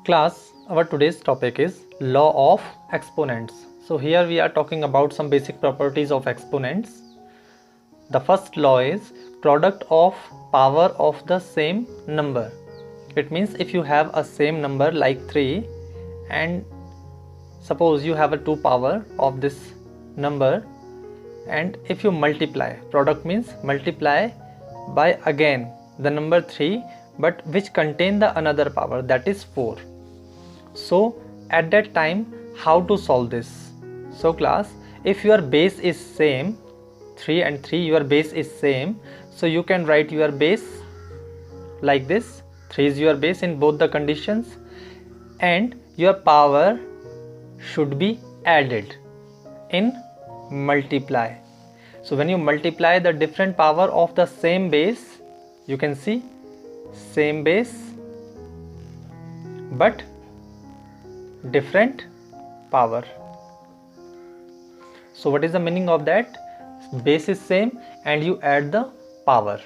Class, our today's topic is law of exponents. So here we are talking about some basic properties of exponents. The first law is product of power of the same number. It means if you have a same number like 3 and suppose you have a 2 power of this number, and if you multiply, product means multiply by again the number 3 but which contain the another power, that is 4. So at that time how to solve this? So class, if your base is same, 3 and 3, your base is same, so you can write your base like this. 3 is your base in both the conditions, and your power should be added in multiply. So when you multiply the different power of the same base, you can see same base but different power. So what is the meaning of that? Base is same and you add the power.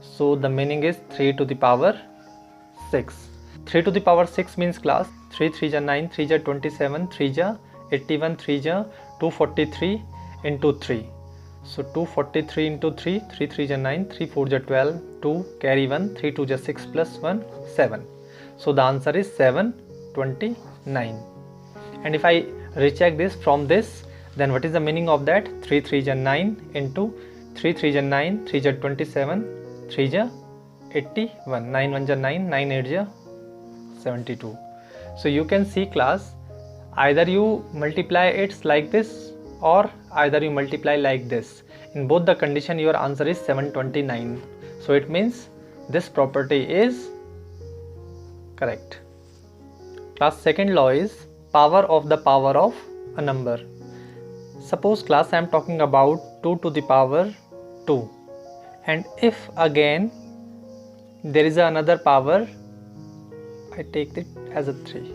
So the meaning is 3 to the power 6. 3 to the power 6 means class 3 3 ja 9, 3 ja 27, 3 ja 81, 3 ja 243 into 3. So 243 into 3, 3 3 ja 9, 3 4 ja 12, 2 carry 1, 3 2 ja 6 plus 1, 7. So the answer is 729. And if I recheck this from this, then what is the meaning of that? 3 3 ja 9 into 3 3 ja 9, 3 ja 27, 3 ja 81, 9 1 ja 9, 9 8 ja 72. So you can see class, either you multiply it like this or either you multiply like this. In both the condition your answer is 729. So it means this property is correct. Class, second law is power of the power of a number. Suppose class I am talking about 2 to the power 2, and if again there is another power, I take it as a 3.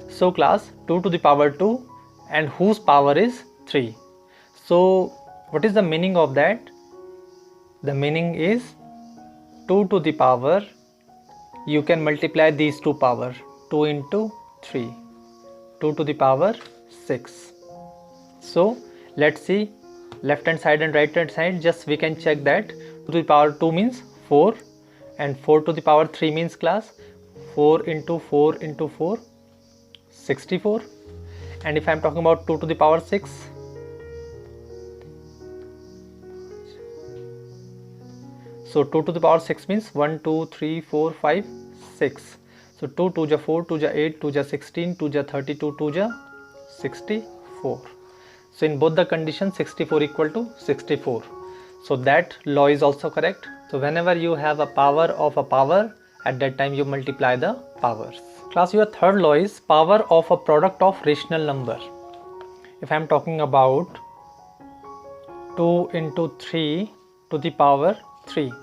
So class 2 to the power 2 and whose power is 3. So what is the meaning of that? The meaning is 2 to the power, you can multiply these two power, 2 into 3, 2 to the power 6. So let's see left hand side and right hand side, just we can check that. 2 to the power 2 means 4 and 4 to the power 3 means class 4 into 4 into 4, 64. And if I am talking about 2 to the power 6, so 2 to the power 6 means 1 2 3 4 5 6. So 2 2 ja 4, 2 ja 8, 2 ja 16, 2 ja 32, 2 ja 64. So in both the conditions 64 equal to 64. So that law is also correct. So whenever you have a power of a power, at that time you multiply the powers. Class, your third law is power of a product of rational number. If I am talking about 2 into 3 to the power 3.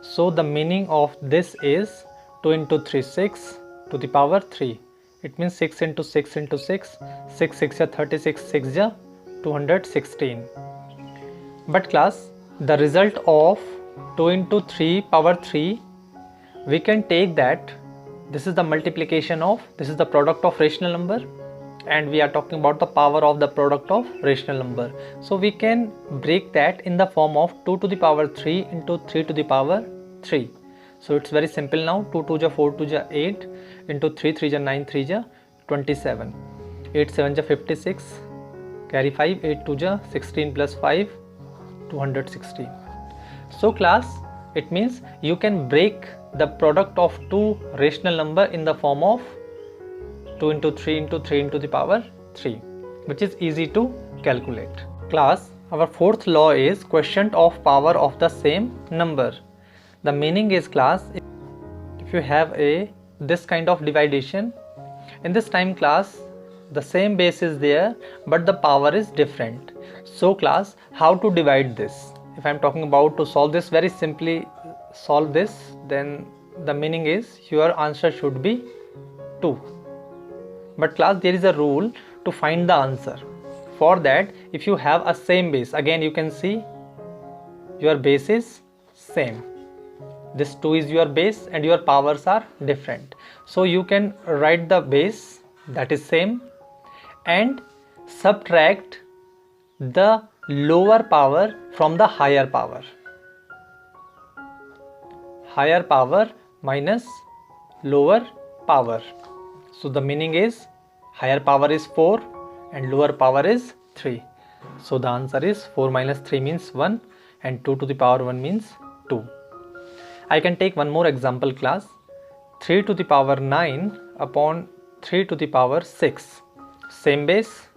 So the meaning of this is 2 into 3, 6 to the power 3. It means 6 into 6 into 6, 6 6 ja 36, 6 ja 216. But class, the result of 2 into 3 power 3, we can take that this is the multiplication of, this is the product of rational number, and we are talking about the power of the product of rational number. So we can break that in the form of 2 to the power 3 into 3 to the power 3. So it's very simple now. 2 2 ja 4, 2 ja 8 into 3 3 ja 9, 3 ja 27, 8 7 ja 56, carry 5, 8 2 ja 16 plus 5, 216. So class, it means you can break the product of two rational number in the form of 2 into 3 into 3 into the power 3, which is easy to calculate. Class, our fourth law is quotient of power of the same number. The meaning is class, if you have this kind of division, in this time class the same base is there but the power is different. So class, how to divide this? If I am talking about to solve this, very simply solve this, then the meaning is your answer should be 2. But class, there is a rule to find the answer. For that, if you have a same base, again you can see your base is same. this 2 is your base and your powers are different. So you can write the base, that is same, and subtract the lower power from the higher power. Higher power minus lower power. So the meaning is higher power is 4 and lower power is 3. So the answer is 4 minus 3 means 1 and 2 to the power 1 means 2. I can take one more example class. 3 to the power 9 upon 3 to the power 6. Same base.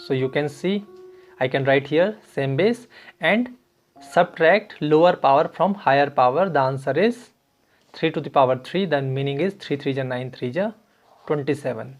So you can see I can write here same base and subtract lower power from higher power. The answer is 3 to the power 3. The meaning is 3 3 ja 9 3 ja 27.